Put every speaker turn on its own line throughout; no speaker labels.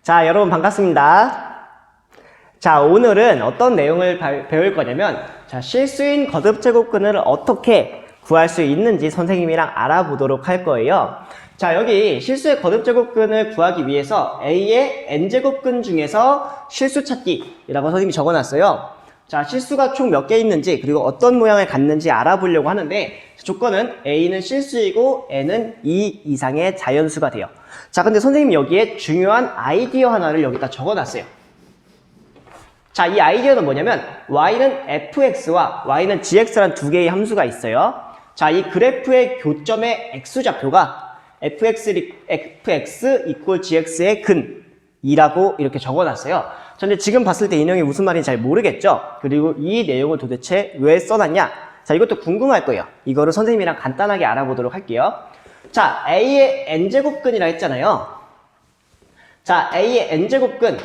자, 여러분 반갑습니다. 자, 오늘은 어떤 내용을 배울 거냐면, 자, 실수인 거듭제곱근을 어떻게 구할 수 있는지 선생님이랑 알아보도록 할 거예요. 자, 여기 실수의 거듭제곱근을 구하기 위해서 A의 n제곱근 중에서 실수 찾기라고 선생님이 적어놨어요. 자, 실수가 총 몇 개 있는지 그리고 어떤 모양을 갖는지 알아보려고 하는데, 조건은 A는 실수이고 N은 2 이상의 자연수가 돼요. 자, 근데 선생님이 여기에 중요한 아이디어 하나를 여기다 적어놨어요. 자, 이 아이디어는 뭐냐면 y는 fx와 y는 gx라는 두 개의 함수가 있어요. 자, 이 그래프의 교점의 x좌표가 fx equal gx의 근이라고 이렇게 적어놨어요. 근데 지금 봤을 때 이 내용이 무슨 말인지 잘 모르겠죠? 그리고 이 내용을 도대체 왜 써놨냐? 자, 이것도 궁금할 거예요. 이거를 선생님이랑 간단하게 알아보도록 할게요. 자, A의 n제곱근이라 했잖아요. 자, A의 n제곱근.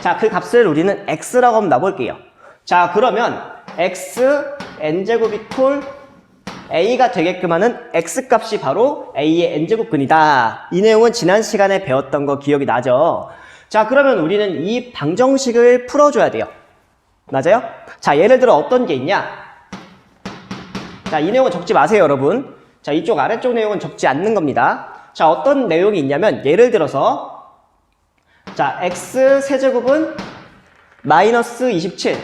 자, 그 값을 우리는 x라고 한번 놔볼게요. 자, 그러면 x n제곱 이퀄 a가 되게끔 하는 x값이 바로 A의 n제곱근이다. 이 내용은 지난 시간에 배웠던 거 기억이 나죠? 자, 그러면 우리는 이 방정식을 풀어줘야 돼요. 맞아요? 자, 예를 들어 어떤 게 있냐? 자, 이 내용은 적지 마세요, 여러분. 자, 이쪽 아래쪽 내용은 적지 않는 겁니다. 자, 어떤 내용이 있냐면, 예를 들어서, 자, x 세제곱은 마이너스 27.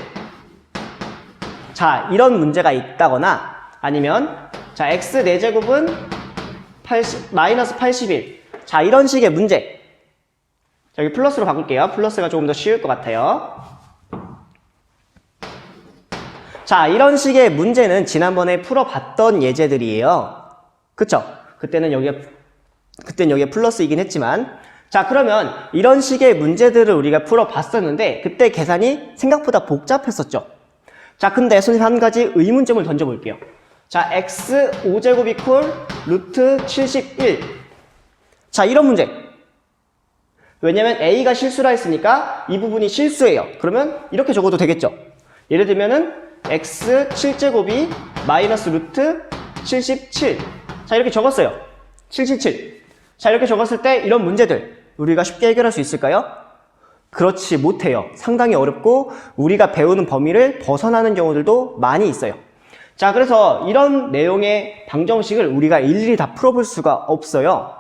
자, 이런 문제가 있다거나, 아니면, 자, x 4제곱은 마이너스 81. 자, 이런 식의 문제. 자, 여기 플러스로 바꿀게요. 플러스가 조금 더 쉬울 것 같아요. 자, 이런 식의 문제는 지난번에 풀어봤던 예제들이에요. 그쵸? 그때는 여기에 플러스이긴 했지만. 자, 그러면 이런 식의 문제들을 우리가 풀어봤었는데, 그때 계산이 생각보다 복잡했었죠. 자, 근데 선생님 한 가지 의문점을 던져볼게요. 자, x 5제곱 이퀄 루트 71. 자, 이런 문제. 왜냐면 a가 실수라 했으니까 이 부분이 실수예요. 그러면 이렇게 적어도 되겠죠. 예를 들면은 x 7제곱이 마이너스 루트 77. 자, 이렇게 적었어요. 777. 자, 이렇게 적었을 때 이런 문제들 우리가 쉽게 해결할 수 있을까요? 그렇지 못해요. 상당히 어렵고 우리가 배우는 범위를 벗어나는 경우들도 많이 있어요. 자, 그래서 이런 내용의 방정식을 우리가 일일이 다 풀어볼 수가 없어요.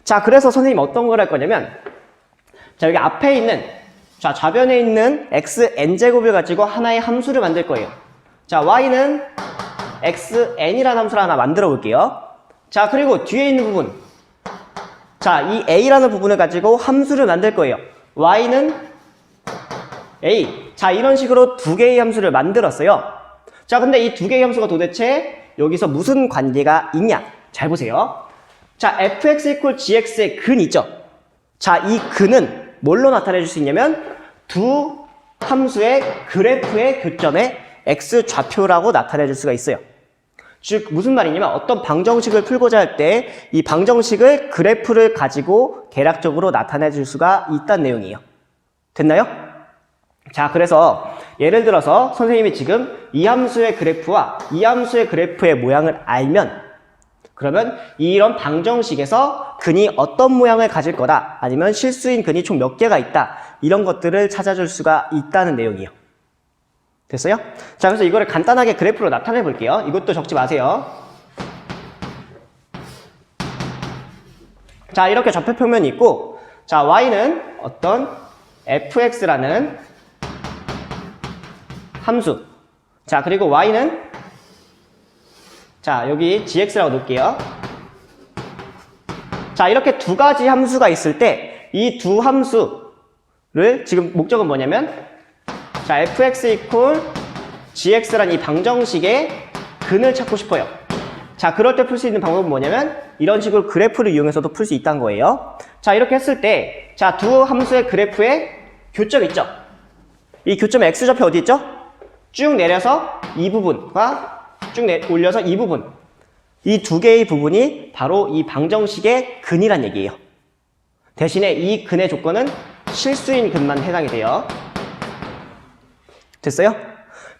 자, 그래서 선생님 어떤 걸 할 거냐면, 자, 여기 앞에 있는, 자, 좌변에 있는 xn제곱을 가지고 하나의 함수를 만들 거예요. 자, y는 xn이라는 함수를 하나 만들어 볼게요. 자, 그리고 뒤에 있는 부분. 자, 이 a라는 부분을 가지고 함수를 만들 거예요. y는 a. 자, 이런 식으로 두 개의 함수를 만들었어요. 자, 근데 이 두 개의 함수가 도대체 여기서 무슨 관계가 있냐? 잘 보세요. 자, fx equal gx의 근 있죠? 자, 이 근은 뭘로 나타내 줄 수 있냐면 두 함수의 그래프의 교점의 x좌표라고 나타내 줄 수가 있어요. 즉 무슨 말이냐면 어떤 방정식을 풀고자 할 때 이 방정식을 그래프를 가지고 계략적으로 나타내 줄 수가 있다는 내용이에요. 됐나요? 자, 그래서 예를 들어서 선생님이 지금 이 함수의 그래프와 이 함수의 그래프의 모양을 알면, 그러면 이런 방정식에서 근이 어떤 모양을 가질 거다, 아니면 실수인 근이 총 몇 개가 있다, 이런 것들을 찾아줄 수가 있다는 내용이에요. 됐어요? 자, 그래서 이거를 간단하게 그래프로 나타내 볼게요. 이것도 적지 마세요. 자, 이렇게 좌표평면이 있고, 자, y는 어떤 fx라는 함수. 자, 그리고 y는, 자, 여기 gx라고 놓을게요. 자, 이렇게 두 가지 함수가 있을 때 이 두 함수를 지금 목적은 뭐냐면, 자, fx equal gx란 이 방정식의 근을 찾고 싶어요. 자, 그럴 때 풀 수 있는 방법은 뭐냐면 이런 식으로 그래프를 이용해서도 풀 수 있다는 거예요. 자, 이렇게 했을 때, 자, 두 함수의 그래프에 교점 있죠? 이 교점의 x좌표 어디 있죠? 쭉 내려서 이 부분과 쭉 올려서 이 부분. 이 두 개의 부분이 바로 이 방정식의 근이란 얘기예요. 대신에 이 근의 조건은 실수인 근만 해당이 돼요. 됐어요?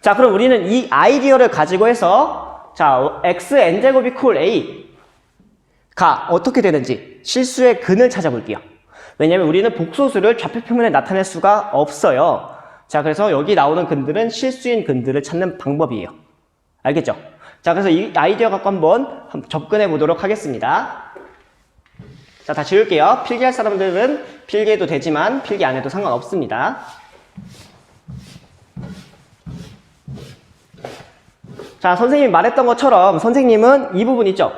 자, 그럼 우리는 이 아이디어를 가지고 해서, 자, xn제곱 이퀄 a가 어떻게 되는지 실수의 근을 찾아볼게요. 왜냐면 우리는 복소수를 좌표평면에 나타낼 수가 없어요. 자, 그래서 여기 나오는 근들은 실수인 근들을 찾는 방법이에요. 알겠죠? 자, 그래서 이 아이디어 갖고 한번 접근해 보도록 하겠습니다. 자, 다 지울게요. 필기할 사람들은 필기해도 되지만 필기 안 해도 상관없습니다. 자, 선생님이 말했던 것처럼 선생님은 이 부분 있죠?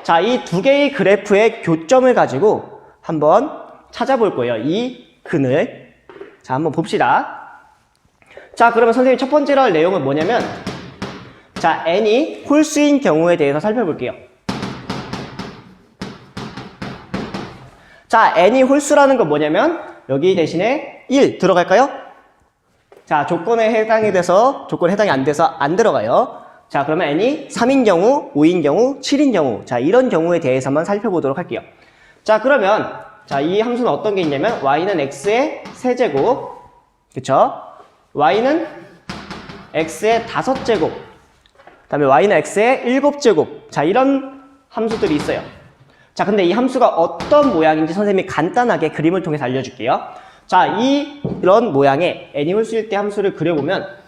자, 이 두 개의 그래프의 교점을 가지고 한번 찾아볼 거예요. 이 근을. 자, 한번 봅시다. 자, 그러면 선생님이 첫 번째로 할 내용은 뭐냐면, 자, n이 홀수인 경우에 대해서 살펴볼게요. 자, n이 홀수라는 건 뭐냐면, 여기 대신에 1 들어갈까요? 자, 조건에 해당이 안 돼서 안 들어가요. 자, 그러면 n이 3인 경우, 5인 경우, 7인 경우, 자, 이런 경우에 대해서만 살펴보도록 할게요. 자, 그러면, 자, 이 함수는 어떤 게 있냐면, y는 x의 세제곱, 그쵸? y는 x의 5제곱, 그 다음에 y는 x의 7제곱, 자, 이런 함수들이 있어요. 자, 근데 이 함수가 어떤 모양인지 선생님이 간단하게 그림을 통해서 알려줄게요. 자, 이런 모양의 n이 홀수일 때 함수를 그려보면,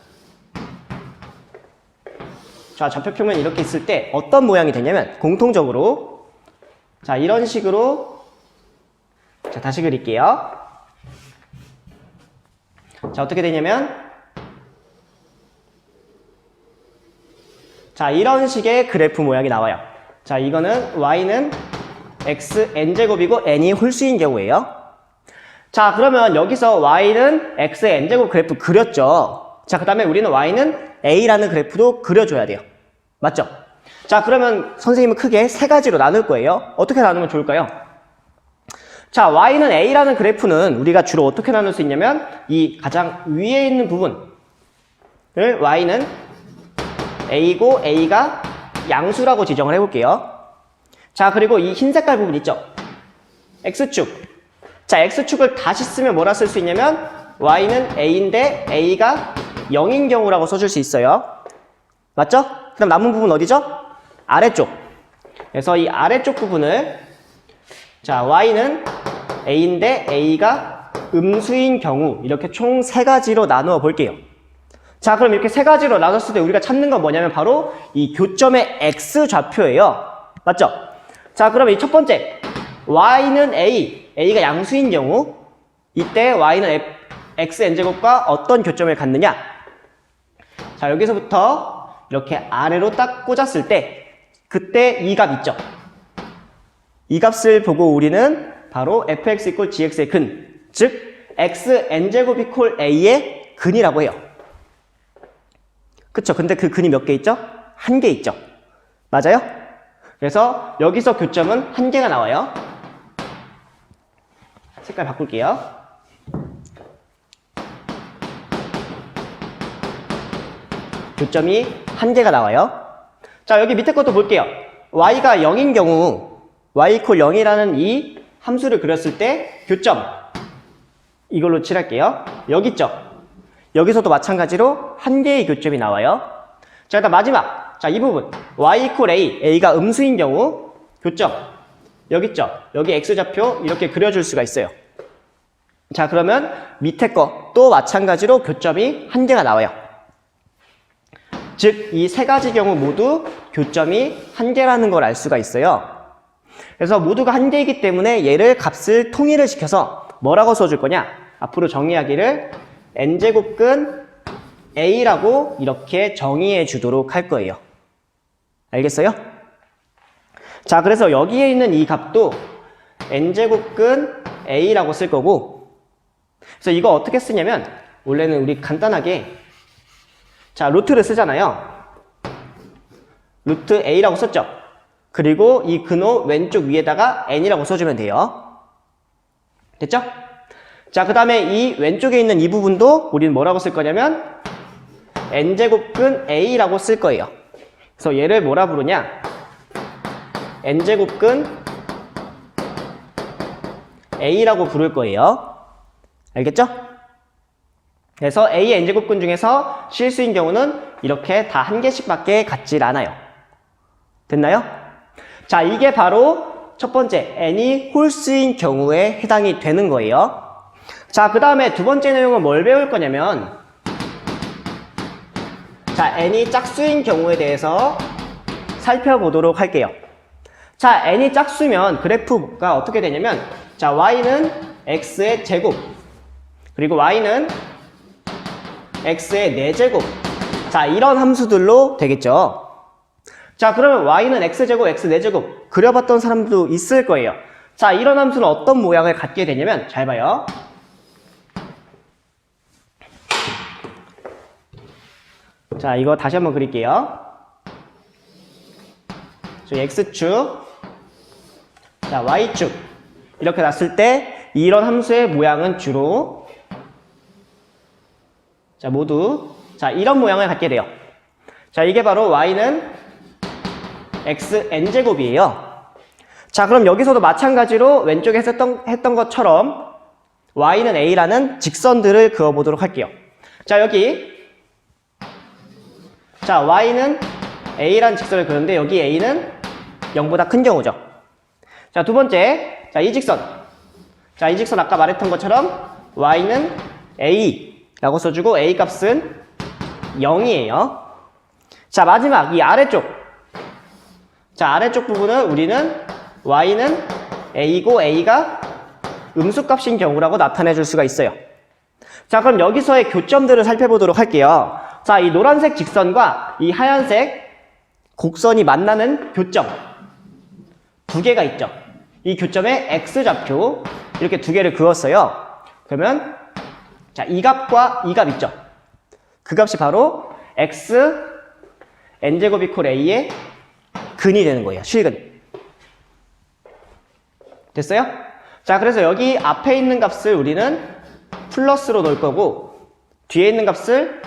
자, 좌표평면 이렇게 있을 때 어떤 모양이 되냐면, 공통적으로, 자, 이런 식으로, 자, 다시 그릴게요. 자, 어떻게 되냐면, 자, 이런 식의 그래프 모양이 나와요. 자, 이거는 y는 x n제곱이고 n이 홀수인 경우예요. 자, 그러면 여기서 y는 x의 n제곱 그래프 그렸죠. 자, 그 다음에 우리는 y는 a라는 그래프도 그려줘야 돼요. 맞죠? 자, 그러면 선생님은 크게 세 가지로 나눌 거예요. 어떻게 나누면 좋을까요? 자, y는 a라는 그래프는 우리가 주로 어떻게 나눌 수 있냐면, 이 가장 위에 있는 부분을 y는 a고 a가 양수라고 지정을 해볼게요. 자, 그리고 이 흰 색깔 부분 있죠? x축. 자, x축을 다시 쓰면 뭐라 쓸 수 있냐면, y는 a인데 a가 0인 경우라고 써줄 수 있어요. 맞죠? 그럼 남은 부분 어디죠? 아래쪽. 그래서 이 아래쪽 부분을, 자, y는 a인데 a가 음수인 경우, 이렇게 총 세 가지로 나누어 볼게요. 자, 그럼 이렇게 세 가지로 나눴을 때 우리가 찾는 건 뭐냐면 바로 이 교점의 x 좌표예요. 맞죠? 자, 그러면 이 첫 번째, y는 a가 양수인 경우, 이때 y는 x n제곱과 어떤 교점을 갖느냐? 자, 여기서부터 이렇게 아래로 딱 꽂았을 때, 그때 이 값 있죠? 이 값을 보고 우리는 바로 fx equal gx의 근, 즉 x n제곱 equal a의 근이라고 해요. 그쵸? 근데 그 근이 몇 개 있죠? 한 개 있죠? 맞아요? 그래서 여기서 교점은 한 개가 나와요. 색깔 바꿀게요. 교점이 한 개가 나와요. 자, 여기 밑에 것도 볼게요. y가 0인 경우, y equal 0이라는 이 함수를 그렸을 때 교점, 이걸로 칠할게요. 여기 있죠? 여기서도 마찬가지로 한 개의 교점이 나와요. 자, 일단 마지막, 자, 이 부분, y equal a가 음수인 경우 교점, 여기 있죠? 여기 x좌표 이렇게 그려줄 수가 있어요. 자, 그러면 밑에 거 또 마찬가지로 교점이 한 개가 나와요. 즉, 이 세 가지 경우 모두 교점이 한 개라는 걸 알 수가 있어요. 그래서 모두가 한 개이기 때문에 얘를 값을 통일을 시켜서 뭐라고 써줄 거냐? 앞으로 정의하기를 n제곱근 a라고 이렇게 정의해 주도록 할 거예요. 알겠어요? 자, 그래서 여기에 있는 이 값도 n제곱근 a라고 쓸 거고, 그래서 이거 어떻게 쓰냐면, 원래는 우리 간단하게, 자, 루트를 쓰잖아요. 루트 a라고 썼죠? 그리고 이 근호 왼쪽 위에다가 n이라고 써주면 돼요. 됐죠? 자, 그 다음에 이 왼쪽에 있는 이 부분도 우리는 뭐라고 쓸 거냐면 n제곱근 a라고 쓸 거예요. 그래서 얘를 뭐라 부르냐? n제곱근 a라고 부를 거예요. 알겠죠? 그래서 a의 n제곱근 중에서 실수인 경우는 이렇게 다 한 개씩밖에 같질 않아요. 됐나요? 자, 이게 바로 첫 번째 n이 홀수인 경우에 해당이 되는 거예요. 자, 그 다음에 두 번째 내용은 뭘 배울 거냐면, 자, n이 짝수인 경우에 대해서 살펴보도록 할게요. 자, n이 짝수면 그래프가 어떻게 되냐면, 자, y는 x의 제곱, 그리고 y는 x의 4제곱. 자, 이런 함수들로 되겠죠. 자, 그러면 y는 x제곱, x 4제곱 그려봤던 사람도 있을 거예요. 자, 이런 함수는 어떤 모양을 갖게 되냐면, 잘 봐요. 자, 이거 다시 한번 그릴게요. 저 x축, 자, y축 이렇게 놨을 때 이런 함수의 모양은 주로, 자, 모두 자, 이런 모양을 갖게 돼요. 자, 이게 바로 y는 xn제곱이에요. 자, 그럼 여기서도 마찬가지로 왼쪽에 했던 것처럼 y는 a라는 직선들을 그어보도록 할게요. 자, 여기 자, y는 a라는 직선을 그렸는데 여기 a는 0보다 큰 경우죠. 자, 두 번째, 자, 이 직선. 자, 이 직선 아까 말했던 것처럼 y는 a라고 써주고 a 값은 0이에요. 자, 마지막 이 아래쪽. 자, 아래쪽 부분은 우리는 y는 a고 a가 음수값인 경우라고 나타내 줄 수가 있어요. 자, 그럼 여기서의 교점들을 살펴보도록 할게요. 자, 이 노란색 직선과 이 하얀색 곡선이 만나는 교점 두 개가 있죠. 이 교점에 x좌표 이렇게 두 개를 그었어요. 그러면 자, 이 값과 이 값 있죠. 그 값이 바로 x n제곱 이퀄 a의 근이 되는 거예요. 실근. 됐어요? 자, 그래서 여기 앞에 있는 값을 우리는 플러스로 놓을 거고 뒤에 있는 값을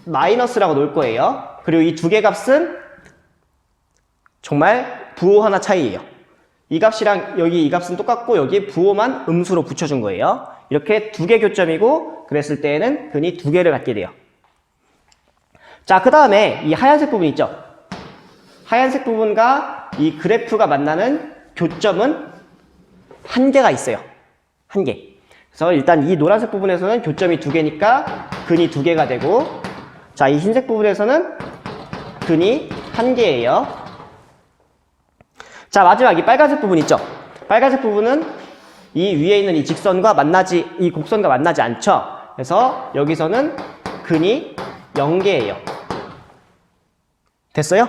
마이너스라고 놓을 거예요. 그리고 이 두 개 값은 정말 부호 하나 차이예요. 이 값이랑 여기 이 값은 똑같고 여기 부호만 음수로 붙여준 거예요. 이렇게 두 개 교점이고 그랬을 때에는 근이 두 개를 갖게 돼요. 자, 그 다음에 이 하얀색 부분 있죠? 하얀색 부분과 이 그래프가 만나는 교점은 한 개가 있어요. 한 개. 그래서 일단 이 노란색 부분에서는 교점이 두 개니까 근이 두 개가 되고, 자, 이 흰색 부분에서는 근이 한 개예요. 자, 마지막 이 빨간색 부분 있죠? 빨간색 부분은 이 위에 있는 이 곡선과 만나지 않죠? 그래서 여기서는 근이 0개예요. 됐어요?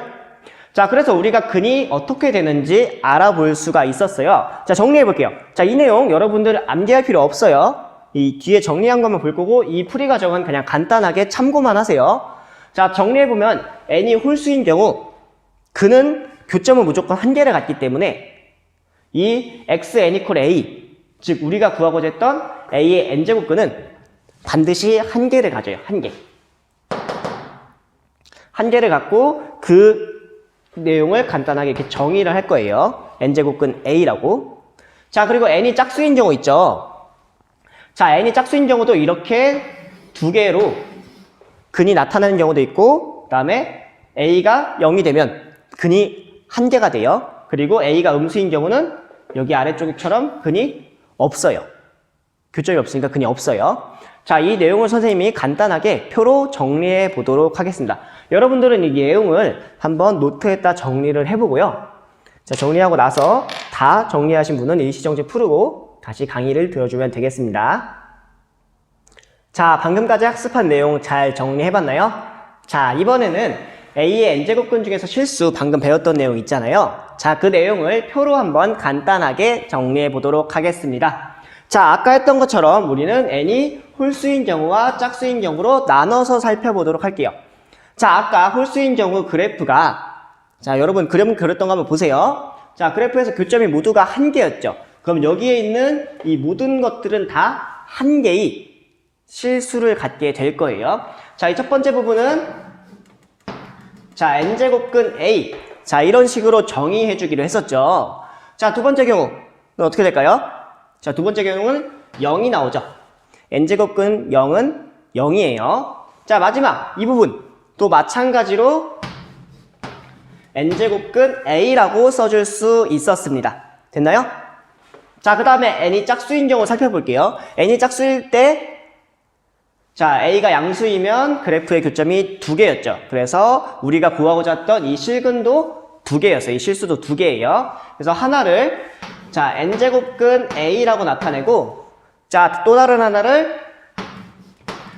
자, 그래서 우리가 근이 어떻게 되는지 알아볼 수가 있었어요. 자, 정리해 볼게요. 자, 이 내용 여러분들 암기할 필요 없어요. 이 뒤에 정리한 것만 볼 거고 이 풀이 과정은 그냥 간단하게 참고만 하세요. 자, 정리해 보면 n이 홀수인 경우 근은 교점은 무조건 한 개를 갖기 때문에 이 xn 이퀄 a, 즉 우리가 구하고자 했던 a의 n제곱근은 반드시 한 개를 가져요. 한 개. 한 개를 갖고 그 내용을 간단하게 이렇게 정의를 할 거예요. n제곱근 a라고. 자, 그리고 n이 짝수인 경우 있죠. 자, n이 짝수인 경우도 이렇게 두 개로 근이 나타나는 경우도 있고, 그 다음에 a가 0이 되면 근이 한 개가 돼요. 그리고 a가 음수인 경우는 여기 아래쪽처럼 근이 없어요. 교점이 없으니까 근이 없어요. 자, 이 내용을 선생님이 간단하게 표로 정리해 보도록 하겠습니다. 여러분들은 이 내용을 한번 노트에다 정리를 해보고요. 자, 정리하고 나서 다 정리하신 분은 일시정지 풀고 다시 강의를 들어주면 되겠습니다. 자, 방금까지 학습한 내용 잘 정리해봤나요? 자, 이번에는 A의 n제곱근 중에서 실수 방금 배웠던 내용 있잖아요. 자, 그 내용을 표로 한번 간단하게 정리해 보도록 하겠습니다. 자, 아까 했던 것처럼 우리는 n이 홀수인 경우와 짝수인 경우로 나눠서 살펴보도록 할게요. 자, 아까 홀수인 경우 그래프가, 자, 여러분 그림 그렸던 거 한번 보세요. 자, 그래프에서 교점이 모두가 한 개였죠. 그럼 여기에 있는 이 모든 것들은 다 한 개의 실수를 갖게 될 거예요. 자, 이 첫 번째 부분은, 자, n제곱근 a. 자, 이런 식으로 정의해 주기로 했었죠. 자, 두 번째 경우는 어떻게 될까요? 자, 두 번째 경우는 0이 나오죠. n제곱근 0은 0이에요. 자, 마지막 이 부분 또 마찬가지로 n제곱근 a라고 써줄 수 있었습니다. 됐나요? 자, 그 다음에 n이 짝수인 경우 살펴볼게요. n이 짝수일 때, 자, a가 양수이면 그래프의 교점이 2개였죠. 그래서 우리가 구하고자 했던 이 실근도 2개였어요. 이 실수도 2개예요. 그래서 하나를, 자, n제곱근 a라고 나타내고, 자, 또 다른 하나를,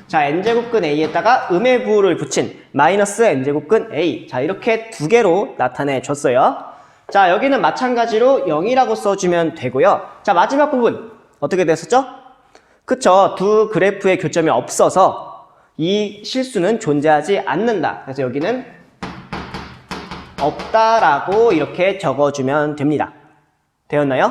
자, n제곱근 a에다가 음의 부호를 붙인 마이너스 n제곱근 a. 자, 이렇게 2개로 나타내 줬어요. 자, 여기는 마찬가지로 0이라고 써주면 되고요. 자, 마지막 부분 어떻게 됐었죠? 그쵸? 두 그래프의 교점이 없어서 이 실수는 존재하지 않는다. 그래서 여기는 없다라고 이렇게 적어주면 됩니다. 되었나요?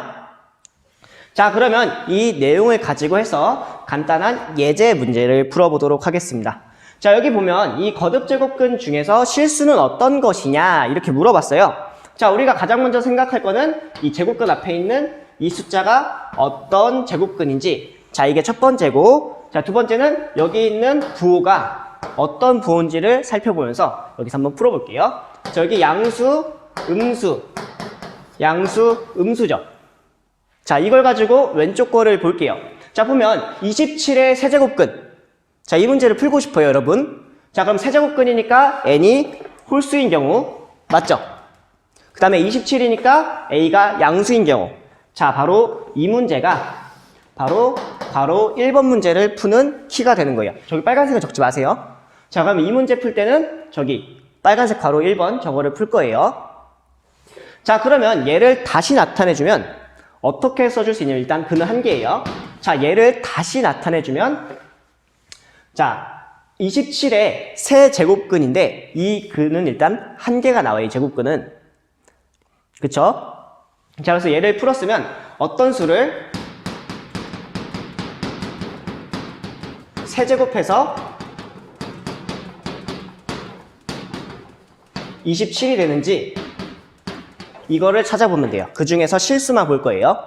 자, 그러면 이 내용을 가지고 해서 간단한 예제 문제를 풀어보도록 하겠습니다. 자, 여기 보면 이 거듭제곱근 중에서 실수는 어떤 것이냐 이렇게 물어봤어요. 자, 우리가 가장 먼저 생각할 거는 이 제곱근 앞에 있는 이 숫자가 어떤 제곱근인지. 자, 이게 첫 번째고, 자, 두 번째는 여기 있는 부호가 어떤 부호인지를 살펴보면서 여기서 한번 풀어볼게요. 자, 여기 양수, 음수죠. 자, 이걸 가지고 왼쪽 거를 볼게요. 자, 보면 27의 세제곱근. 자, 이 문제를 풀고 싶어요, 여러분. 자, 그럼 세제곱근이니까 n이 홀수인 경우, 맞죠? 그 다음에 27이니까 a가 양수인 경우. 자, 바로 이 문제가 바로 1번 문제를 푸는 키가 되는 거예요. 저기 빨간색을 적지 마세요. 자, 그럼 이 문제 풀 때는 저기 빨간색 괄호 1번 저거를 풀 거예요. 자, 그러면 얘를 다시 나타내주면 어떻게 써줄 수 있냐면 일단 그는 한 개예요. 자, 얘를 다시 나타내주면 자, 27의 세 제곱근인데 이 근은 일단 한 개가 나와요. 이 제곱근은. 그쵸? 자, 그래서 얘를 풀었으면 어떤 수를 세제곱해서 27이 되는지 이거를 찾아보면 돼요. 그 중에서 실수만 볼 거예요.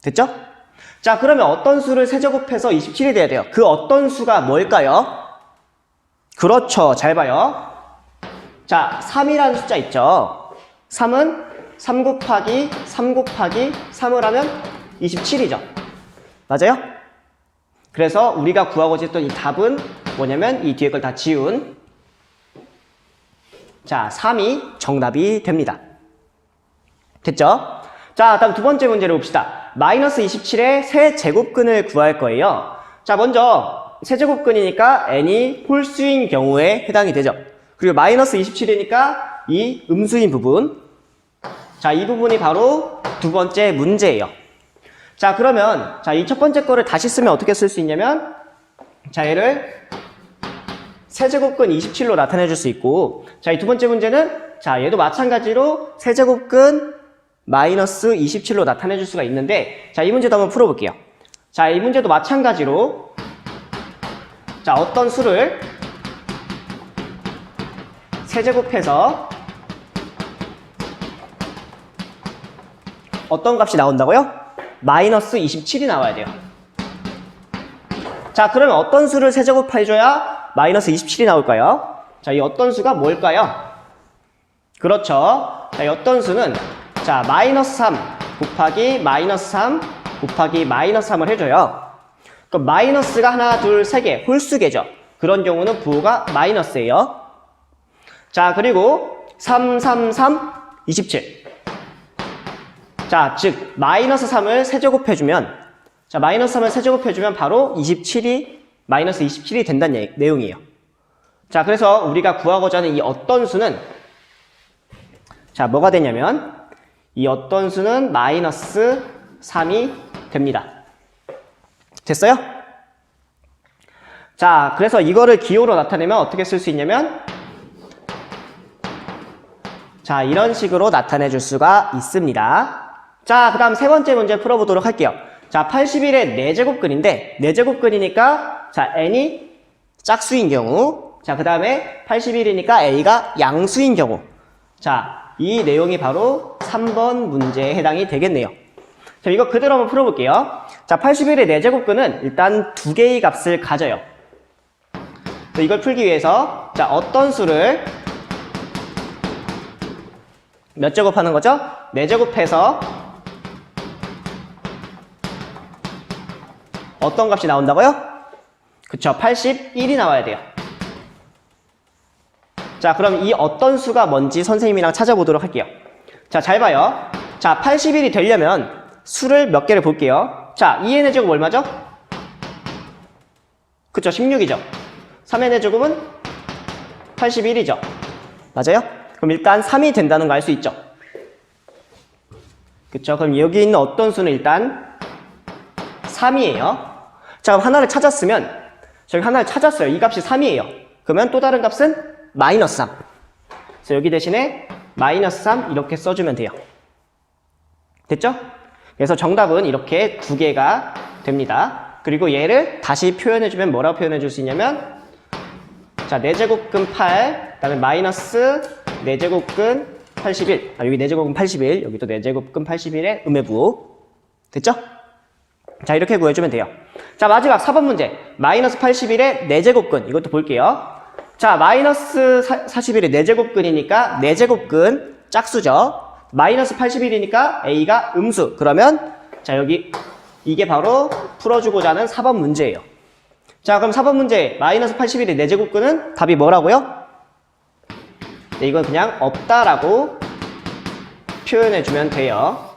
됐죠? 자, 그러면 어떤 수를 세제곱해서 27이 돼야 돼요. 그 어떤 수가 뭘까요? 그렇죠. 잘 봐요. 자, 3이라는 숫자 있죠? 3은 3 곱하기 3을 하면 27이죠. 맞아요? 그래서 우리가 구하고자 했던 이 답은 뭐냐면 이 뒤에 걸 다 지운 자, 3이 정답이 됩니다. 됐죠? 자, 다음 두 번째 문제를 봅시다. 마이너스 27의 세제곱근을 구할 거예요. 자, 먼저 세제곱근이니까 n이 홀수인 경우에 해당이 되죠. 그리고 마이너스 27이니까 이 음수인 부분. 자, 이 부분이 바로 두 번째 문제예요. 자, 그러면 자, 이 첫 번째 거를 다시 쓰면 어떻게 쓸 수 있냐면 자, 얘를 세제곱근 27로 나타내 줄 수 있고 자, 이 두 번째 문제는 자, 얘도 마찬가지로 세제곱근 마이너스 27로 나타내 줄 수가 있는데 자, 이 문제도 한번 풀어볼게요. 자, 이 문제도 마찬가지로 자, 어떤 수를 세제곱해서 어떤 값이 나온다고요? 마이너스 27이 나와야 돼요. 자, 그러면 어떤 수를 세제곱해줘야 마이너스 27이 나올까요? 자, 이 어떤 수가 뭘까요? 그렇죠. 자, 이 어떤 수는 자, 마이너스 3 곱하기 마이너스 3 곱하기 마이너스 3을 해줘요. 그럼 마이너스가 하나, 둘, 세 개, 홀수개죠. 그런 경우는 부호가 마이너스예요. 자, 그리고 3, 27. 자, 즉 마이너스 3을 세제곱해주면 자, 마이너스 3을 세제곱해주면 바로 27이 마이너스 27이 된다는 내용이에요. 자, 그래서 우리가 구하고자 하는 이 어떤 수는 자, 뭐가 되냐면 이 어떤 수는 마이너스 3이 됩니다. 됐어요? 자, 그래서 이거를 기호로 나타내면 어떻게 쓸 수 있냐면 자, 이런 식으로 나타내 줄 수가 있습니다. 자, 그 다음 세 번째 문제 풀어보도록 할게요. 자, 81의 4제곱근인데 4제곱근이니까 자, n이 짝수인 경우 자, 그 다음에 81이니까 a가 양수인 경우 자, 이 내용이 바로 3번 문제에 해당이 되겠네요. 자, 이거 그대로 한번 풀어볼게요. 자, 81의 4제곱근은 일단 두 개의 값을 가져요. 이걸 풀기 위해서 자, 어떤 수를 몇 제곱하는 거죠? 4제곱해서 어떤 값이 나온다고요? 그쵸, 81이 나와야 돼요. 자, 그럼 이 어떤 수가 뭔지 선생님이랑 찾아보도록 할게요. 자, 잘 봐요. 자, 81이 되려면 수를 몇 개를 볼게요. 자, 2n의 제곱 얼마죠? 그쵸, 16이죠. 3n의 제곱은 81이죠. 맞아요? 그럼 일단 3이 된다는 거 알 수 있죠? 그쵸, 그럼 여기 있는 어떤 수는 일단 3이에요. 자, 그럼 하나를 찾았으면, 저기 하나를 찾았어요. 이 값이 3이에요. 그러면 또 다른 값은 마이너스 3. 그래서 여기 대신에 마이너스 3 이렇게 써주면 돼요. 됐죠? 그래서 정답은 이렇게 두 개가 됩니다. 그리고 얘를 다시 표현해주면 뭐라고 표현해줄 수 있냐면, 자, 4제곱근 8, 그 다음에 마이너스 4제곱근 81. 여기 4제곱근 81, 여기도 4제곱근 81의 음해부. 됐죠? 자, 이렇게 구해주면 돼요. 자, 마지막 4번 문제. 마이너스 81의 4제곱근. 이것도 볼게요. 자, 마이너스 41이 4제곱근이니까 4제곱근 짝수죠. 마이너스 81이니까 A가 음수. 그러면 자, 여기 이게 바로 풀어주고자 하는 4번 문제예요. 자, 그럼 4번 문제 마이너스 81의 4제곱근은 답이 뭐라고요? 네, 이건 그냥 없다라고 표현해주면 돼요.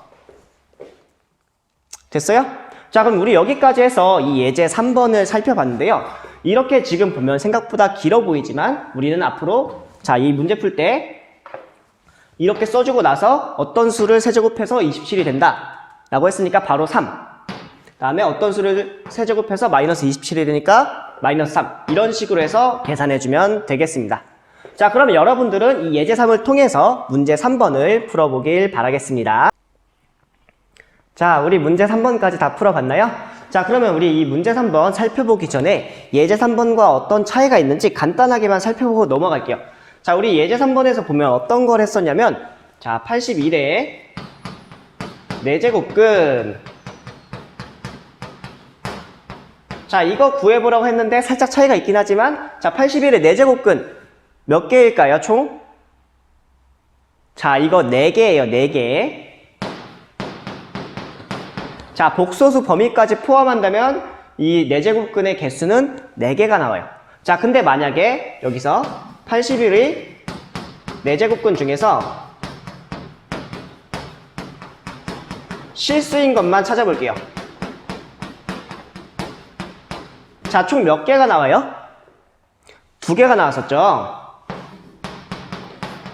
됐어요? 자, 그럼 우리 여기까지 해서 이 예제 3번을 살펴봤는데요. 이렇게 지금 보면 생각보다 길어 보이지만 우리는 앞으로 자, 이 문제 풀 때 이렇게 써주고 나서 어떤 수를 세제곱해서 27이 된다 라고 했으니까 바로 3. 다음에 어떤 수를 세제곱해서 마이너스 27이 되니까 마이너스 3. 이런 식으로 해서 계산해주면 되겠습니다. 자, 그러면 여러분들은 이 예제 3을 통해서 문제 3번을 풀어보길 바라겠습니다. 자, 우리 문제 3번까지 다 풀어봤나요? 자, 그러면 우리 이 문제 3번 살펴보기 전에 예제 3번과 어떤 차이가 있는지 간단하게만 살펴보고 넘어갈게요. 자, 우리 예제 3번에서 보면 어떤 걸 했었냐면, 자, 81에 4제곱근. 자, 이거 구해보라고 했는데 살짝 차이가 있긴 하지만, 자, 81에 4제곱근 몇 개일까요, 총? 자, 이거 4개예요, 4개. 자, 복소수 범위까지 포함한다면 이 4제곱근의 개수는 4개가 나와요. 자, 근데 만약에 여기서 81의 4제곱근 중에서 실수인 것만 찾아볼게요. 자, 총 몇 개가 나와요? 2개가 나왔었죠.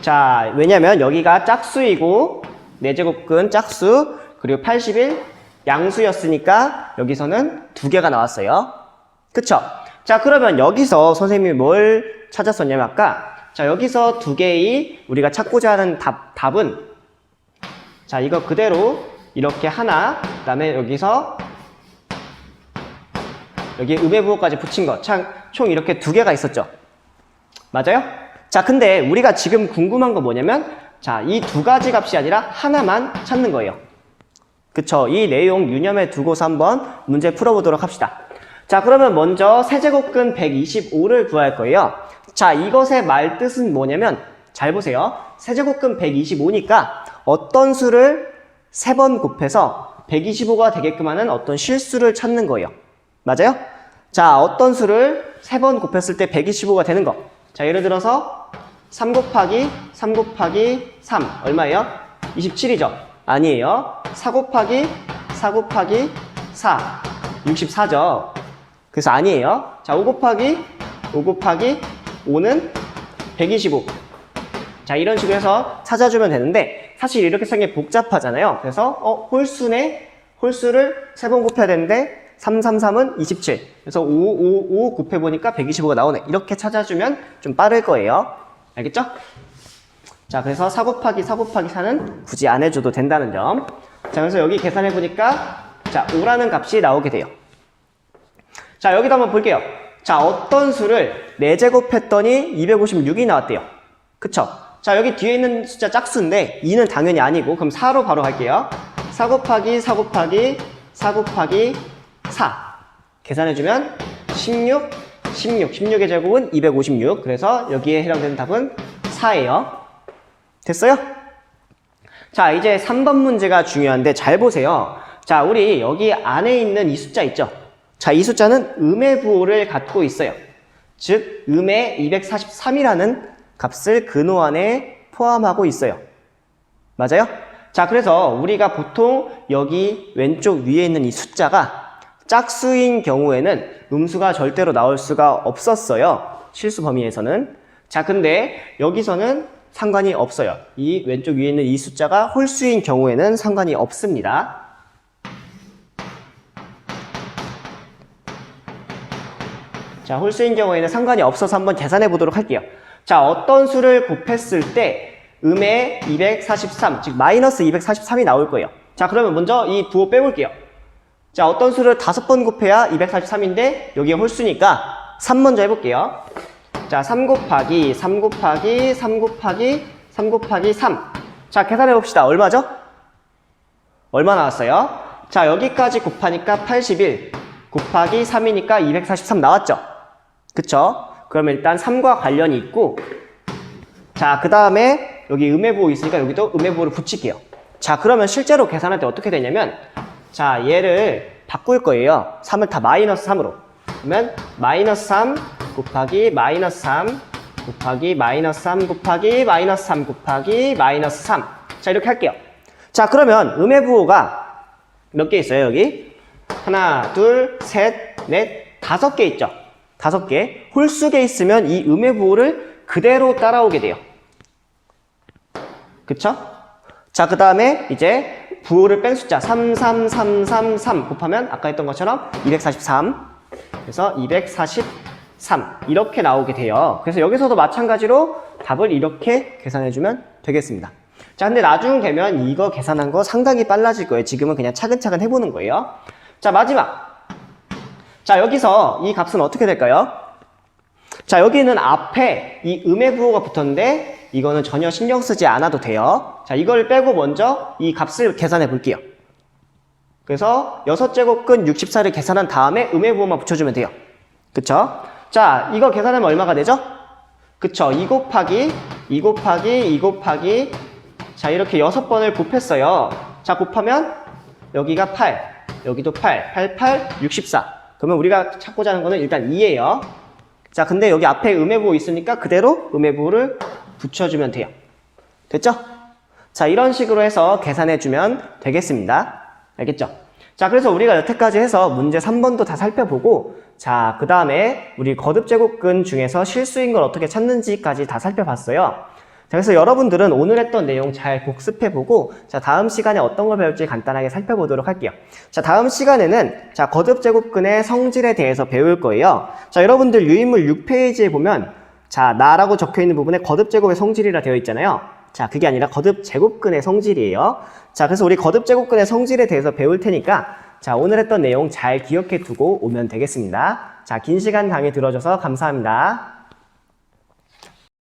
자, 왜냐면 여기가 짝수이고 4제곱근 짝수, 그리고 81 양수였으니까 여기서는 2개가 나왔어요. 그쵸? 자, 그러면 여기서 선생님이 뭘 찾았었냐면 아까, 자, 여기서 2개의 우리가 찾고자 하는 답은, 자, 이거 그대로 이렇게 하나, 그 다음에 여기서 여기 음해부호까지 붙인 거, 총 이렇게 2개가 있었죠. 맞아요? 자, 근데 우리가 지금 궁금한 거 뭐냐면, 자, 이 2가지 값이 아니라 하나만 찾는 거예요. 그쵸? 이 내용 유념해 두고서 한번 문제 풀어보도록 합시다. 자, 그러면 먼저 세제곱근 125를 구할 거예요. 자, 이것의 말뜻은 뭐냐면, 잘 보세요. 세제곱근 125니까 어떤 수를 3번 곱해서 125가 되게끔 하는 어떤 실수를 찾는 거예요. 맞아요? 자, 어떤 수를 3번 곱했을 때 125가 되는 거. 자, 예를 들어서 3 곱하기 3 곱하기 3 얼마예요? 27이죠? 아니에요. 4 곱하기 4 곱하기 4 64죠. 그래서 아니에요. 자, 5 곱하기 5 곱하기 5는 125. 자, 이런 식으로 해서 찾아주면 되는데 사실 이렇게 생긴 게 복잡하잖아요. 그래서 홀수네. 홀수를 3번 곱해야 되는데 3, 3, 3은 27. 그래서 5, 5, 5 곱해보니까 125가 나오네. 이렇게 찾아주면 좀 빠를 거예요. 알겠죠? 자, 그래서 4 곱하기 4 곱하기 4는 굳이 안 해줘도 된다는 점. 자, 그래서 여기 계산해보니까 자, 5라는 값이 나오게 돼요. 자, 여기도 한번 볼게요. 자, 어떤 수를 4제곱 했더니 256이 나왔대요. 그쵸? 자, 여기 뒤에 있는 숫자 짝수인데 2는 당연히 아니고 그럼 4로 바로 갈게요. 4 곱하기 4 곱하기 4 곱하기 4 계산해주면 16, 16의 제곱은 256. 그래서 여기에 해당되는 답은 4예요. 됐어요? 자, 이제 3번 문제가 중요한데 잘 보세요. 자, 우리 여기 안에 있는 이 숫자 있죠? 자, 이 숫자는 음의 부호를 갖고 있어요. 즉, 음의 243이라는 값을 근호 안에 포함하고 있어요. 맞아요? 자, 그래서 우리가 보통 여기 왼쪽 위에 있는 이 숫자가 짝수인 경우에는 음수가 절대로 나올 수가 없었어요. 실수 범위에서는. 자, 근데 여기서는 상관이 없어요. 이 왼쪽 위에 있는 이 숫자가 홀수인 경우에는 상관이 없습니다. 자, 홀수인 경우에는 상관이 없어서 한번 계산해 보도록 할게요. 자, 어떤 수를 곱했을 때 음의 243, 즉 마이너스 243이 나올 거예요. 자, 그러면 먼저 이 부호 빼볼게요. 자, 어떤 수를 5번 곱해야 243인데 여기에 홀수니까 3 먼저 해볼게요. 자, 3 곱하기 3 곱하기 3 곱하기 3 곱하기 3. 자, 계산해 봅시다. 얼마죠? 얼마 나왔어요? 자, 여기까지 곱하니까 81 곱하기 3이니까 243 나왔죠? 그쵸? 그러면 일단 3과 관련이 있고, 자, 그 다음에 여기 음의 부호 있으니까 여기도 음의 부호를 붙일게요. 자, 그러면 실제로 계산할 때 어떻게 되냐면, 자, 얘를 바꿀 거예요. 3을 다 마이너스 3으로. 그러면 마이너스 3 곱하기 마이너스 3 곱하기 마이너스 3 곱하기 마이너스 3 곱하기 마이너스 3. 자, 이렇게 할게요. 자, 그러면 음의 부호가 몇 개 있어요, 여기? 하나, 둘, 셋, 넷, 5개 있죠? 5개. 홀수개 있으면 이 음의 부호를 그대로 따라오게 돼요. 그쵸? 자, 그 다음에 이제 부호를 뺀 숫자 33333 곱하면 아까 했던 것처럼 243. 그래서 243 이렇게 나오게 돼요. 그래서 여기서도 마찬가지로 답을 이렇게 계산해주면 되겠습니다. 자, 근데 나중 되면 이거 계산한 거 상당히 빨라질 거예요. 지금은 그냥 차근차근 해보는 거예요. 자, 마지막. 자, 여기서 이 값은 어떻게 될까요? 자, 여기는 앞에 이 음의 부호가 붙었는데 이거는 전혀 신경 쓰지 않아도 돼요. 자, 이걸 빼고 먼저 이 값을 계산해 볼게요. 그래서 6제곱근 64를 계산한 다음에 음의 부호만 붙여주면 돼요. 그쵸? 자, 이거 계산하면 얼마가 되죠? 그쵸? 2 곱하기 2 곱하기 2 곱하기 자, 이렇게 6번을 곱했어요. 자, 곱하면 여기가 8, 여기도 8, 8, 8, 64. 그러면 우리가 찾고자 하는 거는 일단 2예요. 자, 근데 여기 앞에 음의 부호 있으니까 그대로 음의 부호를 붙여주면 돼요. 됐죠? 자, 이런 식으로 해서 계산해주면 되겠습니다. 알겠죠? 자, 그래서 우리가 여태까지 해서 문제 3번도 다 살펴보고, 자, 그 다음에 우리 거듭제곱근 중에서 실수인 걸 어떻게 찾는지까지 다 살펴봤어요. 자, 그래서 여러분들은 오늘 했던 내용 잘 복습해보고, 자, 다음 시간에 어떤 걸 배울지 간단하게 살펴보도록 할게요. 자, 다음 시간에는, 자, 거듭제곱근의 성질에 대해서 배울 거예요. 자, 여러분들 유인물 6페이지에 보면, 자, 나라고 적혀있는 부분에 거듭제곱의 성질이라 되어 있잖아요. 자, 그게 아니라 거듭제곱근의 성질이에요. 자, 그래서 우리 거듭제곱근의 성질에 대해서 배울 테니까, 자, 오늘 했던 내용 잘 기억해 두고 오면 되겠습니다. 자, 긴 시간 강의 들어줘서 감사합니다.